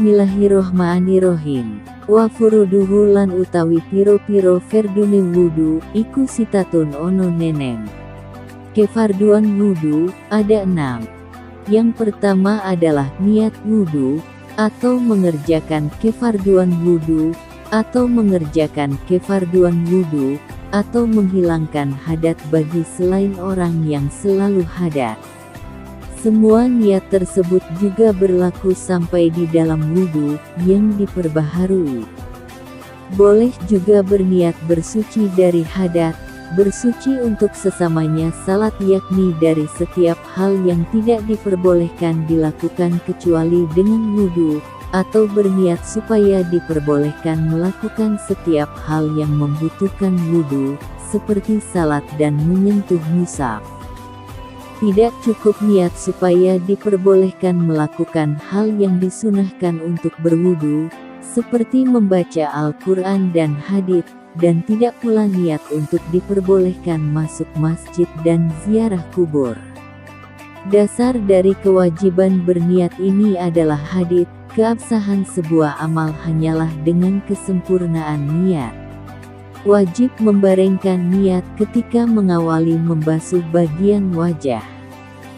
Bismillahirrohmanirrohim. Wa furuduhu lan utawi piro-piro ferdune wudu, iku sitatun ono neneng. Kefarduan wudu, ada 6. Yang pertama adalah niat wudu, atau mengerjakan kefarduan wudu, atau mengerjakan kefarduan wudu, atau menghilangkan hadat bagi selain orang yang selalu hadat. Semua niat tersebut juga berlaku sampai di dalam wudu yang diperbaharui. Boleh juga berniat bersuci dari hadat, bersuci untuk sesamanya salat yakni dari setiap hal yang tidak diperbolehkan dilakukan kecuali dengan wudu, atau berniat supaya diperbolehkan melakukan setiap hal yang membutuhkan wudu, seperti salat dan menyentuh mushaf. Tidak cukup niat supaya diperbolehkan melakukan hal yang disunahkan untuk berwudu, seperti membaca Al-Quran dan hadits, dan tidak pula niat untuk diperbolehkan masuk masjid dan ziarah kubur. Dasar dari kewajiban berniat ini adalah hadits, keabsahan sebuah amal hanyalah dengan kesempurnaan niat. Wajib membarengkan niat ketika mengawali membasuh bagian wajah.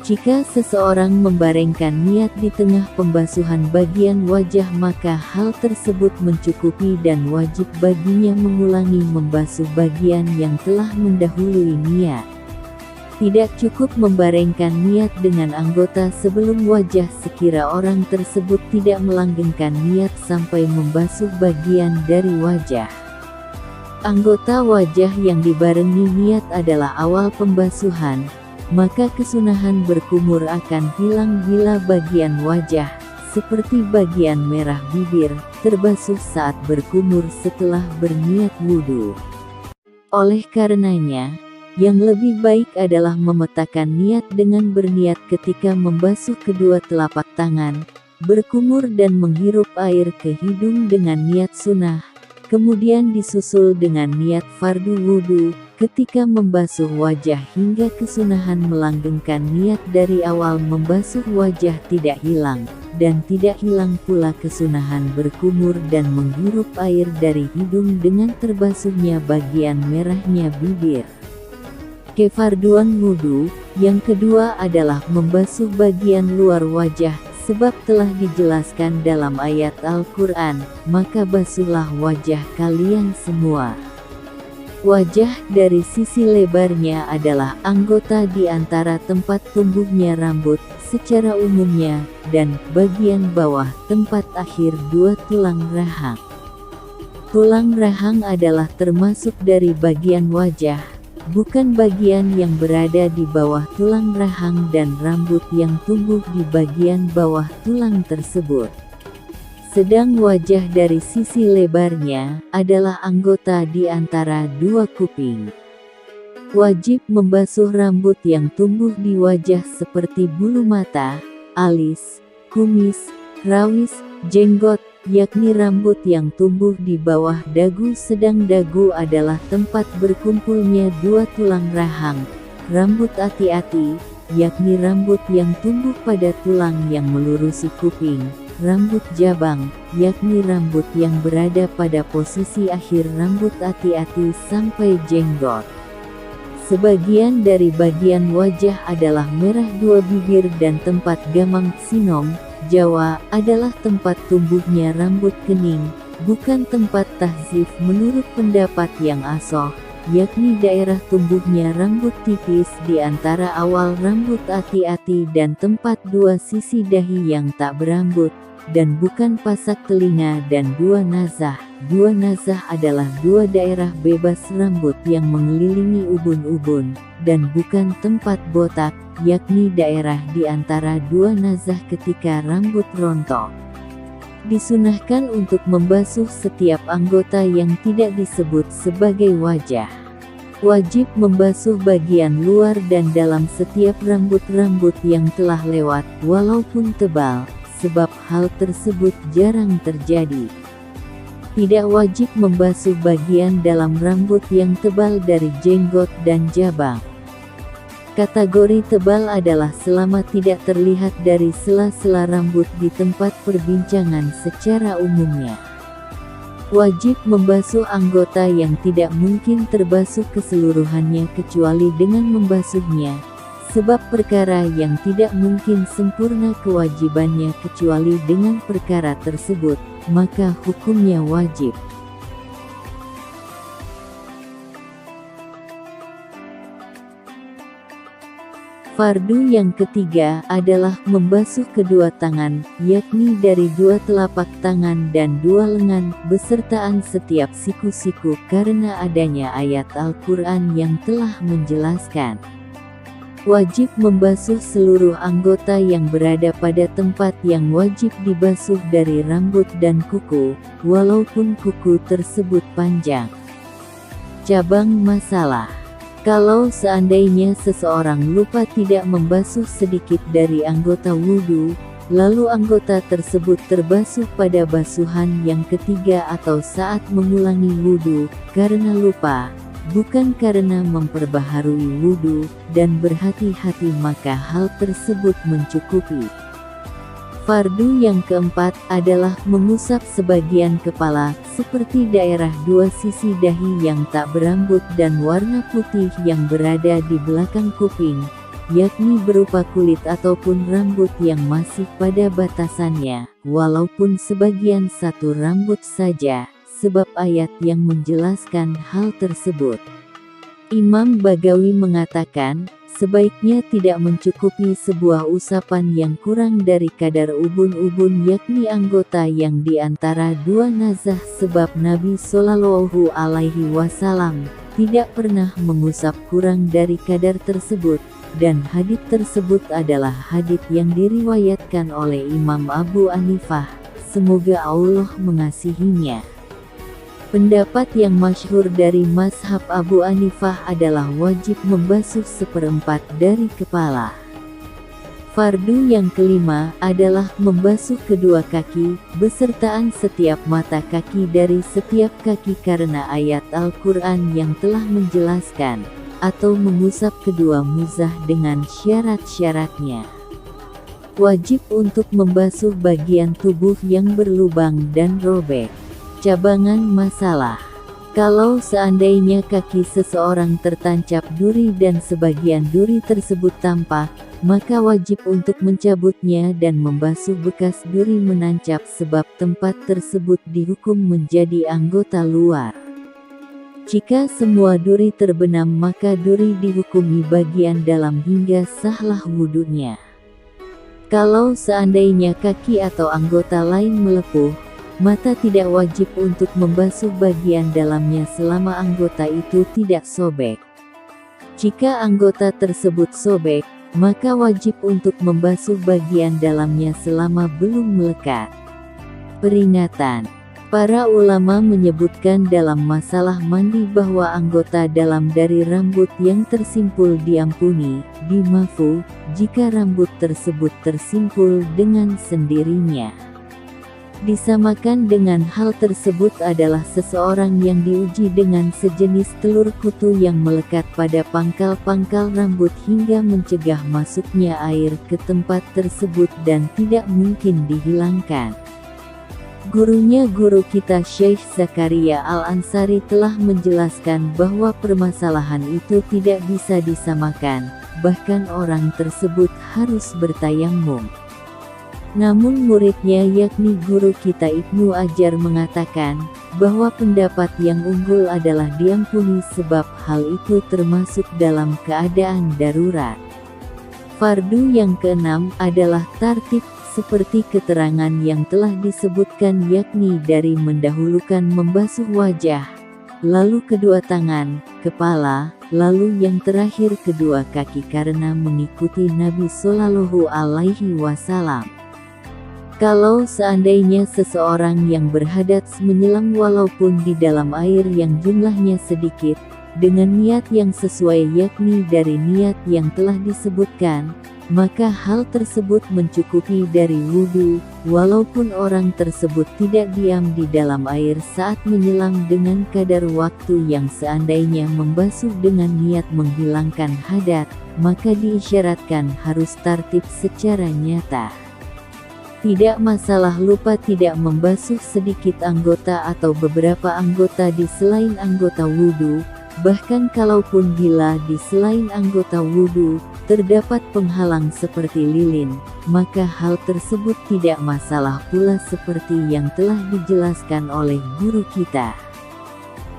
Jika seseorang membarengkan niat di tengah pembasuhan bagian wajah maka hal tersebut mencukupi dan wajib baginya mengulangi membasuh bagian yang telah mendahului niat. Tidak cukup membarengkan niat dengan anggota sebelum wajah sekira orang tersebut tidak melanggengkan niat sampai membasuh bagian dari wajah. Anggota wajah yang dibarengi niat adalah awal pembasuhan, maka kesunahan berkumur akan hilang bila bagian wajah, seperti bagian merah bibir, terbasuh saat berkumur setelah berniat wudu. Oleh karenanya, yang lebih baik adalah memetakan niat dengan berniat ketika membasuh kedua telapak tangan, berkumur dan menghirup air ke hidung dengan niat sunnah, kemudian disusul dengan niat fardu wudu, ketika membasuh wajah hingga kesunahan melanggengkan niat dari awal membasuh wajah tidak hilang, dan tidak hilang pula kesunahan berkumur dan menghirup air dari hidung dengan terbasuhnya bagian merahnya bibir. Kefarduan wudu, yang kedua adalah membasuh bagian luar wajah, sebab telah dijelaskan dalam ayat Al-Quran, maka basuhlah wajah kalian semua. Wajah dari sisi lebarnya adalah anggota di antara tempat tumbuhnya rambut, secara umumnya, dan bagian bawah tempat akhir dua tulang rahang. Tulang rahang adalah termasuk dari bagian wajah, bukan bagian yang berada di bawah tulang rahang dan rambut yang tumbuh di bagian bawah tulang tersebut. Sedang wajah dari sisi lebarnya adalah anggota di antara dua kuping. Wajib membasuh rambut yang tumbuh di wajah seperti bulu mata, alis, kumis, rawis, jenggot, yakni rambut yang tumbuh di bawah dagu sedang dagu adalah tempat berkumpulnya dua tulang rahang, rambut ati-ati, yakni rambut yang tumbuh pada tulang yang melurusi kuping, rambut jabang, yakni rambut yang berada pada posisi akhir rambut ati-ati sampai jenggot. Sebagian dari bagian wajah adalah merah dua bibir dan tempat gamang sinom, Jawa, adalah tempat tumbuhnya rambut kening, bukan tempat tahzif menurut pendapat yang asoh, yakni daerah tumbuhnya rambut tipis di antara awal rambut ati-ati dan tempat dua sisi dahi yang tak berambut, dan bukan pasak telinga dan dua nazah. Dua nazah adalah dua daerah bebas rambut yang mengelilingi ubun-ubun, dan bukan tempat botak, yakni daerah di antara dua nazah ketika rambut rontok. Disunahkan untuk membasuh setiap anggota yang tidak disebut sebagai wajah. Wajib membasuh bagian luar dan dalam setiap rambut-rambut yang telah lewat, walaupun tebal, sebab hal tersebut jarang terjadi. Tidak wajib membasuh bagian dalam rambut yang tebal dari jenggot dan jabang. Kategori tebal adalah selama tidak terlihat dari sela-sela rambut di tempat perbincangan secara umumnya. Wajib membasuh anggota yang tidak mungkin terbasuh keseluruhannya kecuali dengan membasuhnya, sebab perkara yang tidak mungkin sempurna kewajibannya kecuali dengan perkara tersebut, maka hukumnya wajib. Fardu yang ketiga adalah membasuh kedua tangan, yakni dari dua telapak tangan dan dua lengan, besertaan setiap siku-siku karena adanya ayat Al-Quran yang telah menjelaskan. Wajib membasuh seluruh anggota yang berada pada tempat yang wajib dibasuh dari rambut dan kuku, walaupun kuku tersebut panjang. Cabang masalah. Kalau seandainya seseorang lupa tidak membasuh sedikit dari anggota wudhu, lalu anggota tersebut terbasuh pada basuhan yang ketiga atau saat mengulangi wudhu, karena lupa, bukan karena memperbaharui wudhu, dan berhati-hati maka hal tersebut mencukupi. Fardu yang keempat adalah mengusap sebagian kepala, seperti daerah dua sisi dahi yang tak berambut dan warna putih yang berada di belakang kuping, yakni berupa kulit ataupun rambut yang masih pada batasannya, walaupun sebagian satu rambut saja, sebab ayat yang menjelaskan hal tersebut. Imam Bagawi mengatakan, sebaiknya tidak mencukupi sebuah usapan yang kurang dari kadar ubun-ubun yakni anggota yang di antara dua nazah sebab Nabi Shallallahu Alaihi Wasallam tidak pernah mengusap kurang dari kadar tersebut, dan hadits tersebut adalah hadits yang diriwayatkan oleh Imam Abu Hanifah, semoga Allah mengasihinya. Pendapat yang masyhur dari mazhab Abu Hanifah adalah wajib membasuh seperempat dari kepala. Fardu yang kelima adalah membasuh kedua kaki, besertaan setiap mata kaki dari setiap kaki karena ayat Al-Quran yang telah menjelaskan, atau mengusap kedua muzah dengan syarat-syaratnya. Wajib untuk membasuh bagian tubuh yang berlubang dan robek. Cabangan masalah. Kalau seandainya kaki seseorang tertancap duri dan sebagian duri tersebut tampak, maka wajib untuk mencabutnya dan membasuh bekas duri menancap sebab tempat tersebut dihukum menjadi anggota luar. Jika semua duri terbenam maka duri dihukumi bagian dalam hingga sahlah wudunya. Kalau seandainya kaki atau anggota lain melepuh, mata tidak wajib untuk membasuh bagian dalamnya selama anggota itu tidak sobek. Jika anggota tersebut sobek, maka wajib untuk membasuh bagian dalamnya selama belum melekat. Peringatan. Para ulama menyebutkan dalam masalah mandi bahwa anggota dalam dari rambut yang tersimpul diampuni, dimafu, jika rambut tersebut tersimpul dengan sendirinya. Disamakan dengan hal tersebut adalah seseorang yang diuji dengan sejenis telur kutu yang melekat pada pangkal-pangkal rambut hingga mencegah masuknya air ke tempat tersebut dan tidak mungkin dihilangkan. Gurunya guru kita Syekh Zakaria Al-Ansari telah menjelaskan bahwa permasalahan itu tidak bisa disamakan, bahkan orang tersebut harus bertayamum. Namun muridnya yakni guru kita Ibnu Ajar mengatakan, bahwa pendapat yang unggul adalah diampuni sebab hal itu termasuk dalam keadaan darurat. Fardu yang keenam adalah tartib, seperti keterangan yang telah disebutkan yakni dari mendahulukan membasuh wajah, lalu kedua tangan, kepala, lalu yang terakhir kedua kaki karena mengikuti Nabi Shallallahu Alaihi Wasallam. Kalau seandainya seseorang yang berhadas menyelam walaupun di dalam air yang jumlahnya sedikit, dengan niat yang sesuai yakni dari niat yang telah disebutkan, maka hal tersebut mencukupi dari wudu, walaupun orang tersebut tidak diam di dalam air saat menyelam dengan kadar waktu yang seandainya membasuh dengan niat menghilangkan hadat, maka diisyaratkan harus tartib secara nyata. Tidak masalah lupa tidak membasuh sedikit anggota atau beberapa anggota di selain anggota wudu, bahkan kalaupun bila di selain anggota wudu terdapat penghalang seperti lilin, maka hal tersebut tidak masalah pula seperti yang telah dijelaskan oleh guru kita.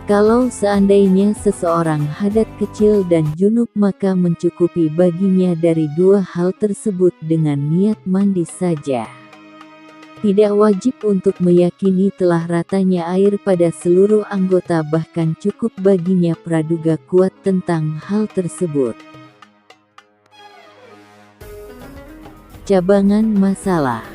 Kalau seandainya seseorang hadat kecil dan junub, maka mencukupi baginya dari dua hal tersebut dengan niat mandi saja. Tidak wajib untuk meyakini telah ratanya air pada seluruh anggota, bahkan cukup baginya praduga kuat tentang hal tersebut. Cabangan masalah.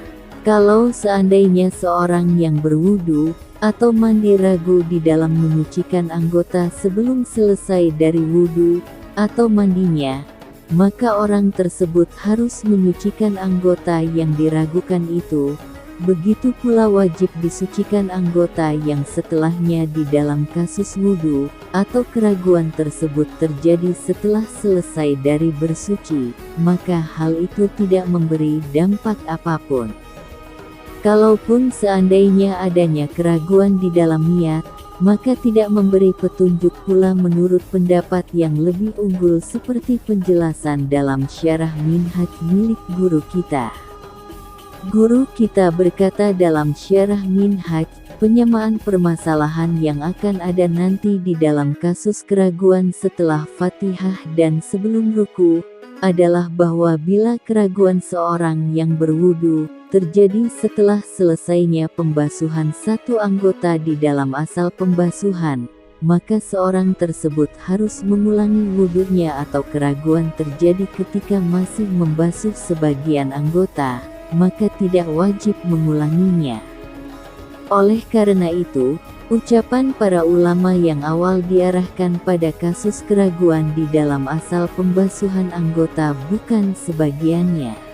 Kalau seandainya seorang yang berwudu atau mandi ragu di dalam menyucikan anggota sebelum selesai dari wudu atau mandinya, maka orang tersebut harus menyucikan anggota yang diragukan itu. Begitu pula wajib disucikan anggota yang setelahnya di dalam kasus wudu atau keraguan tersebut terjadi setelah selesai dari bersuci, maka hal itu tidak memberi dampak apapun. Kalaupun seandainya adanya keraguan di dalam niat, maka tidak memberi petunjuk pula menurut pendapat yang lebih unggul seperti penjelasan dalam syarah Minhaj milik guru kita. Guru kita berkata dalam syarah Minhaj, penyamaan permasalahan yang akan ada nanti di dalam kasus keraguan setelah Fatihah dan sebelum ruku, adalah bahwa bila keraguan seorang yang berwudu terjadi setelah selesainya pembasuhan satu anggota di dalam asal pembasuhan, maka seorang tersebut harus mengulangi wudunya, atau keraguan terjadi ketika masih membasuh sebagian anggota, maka tidak wajib mengulanginya. Oleh karena itu, ucapan para ulama yang awal diarahkan pada kasus keraguan di dalam asal pembasuhan anggota, bukan sebagiannya.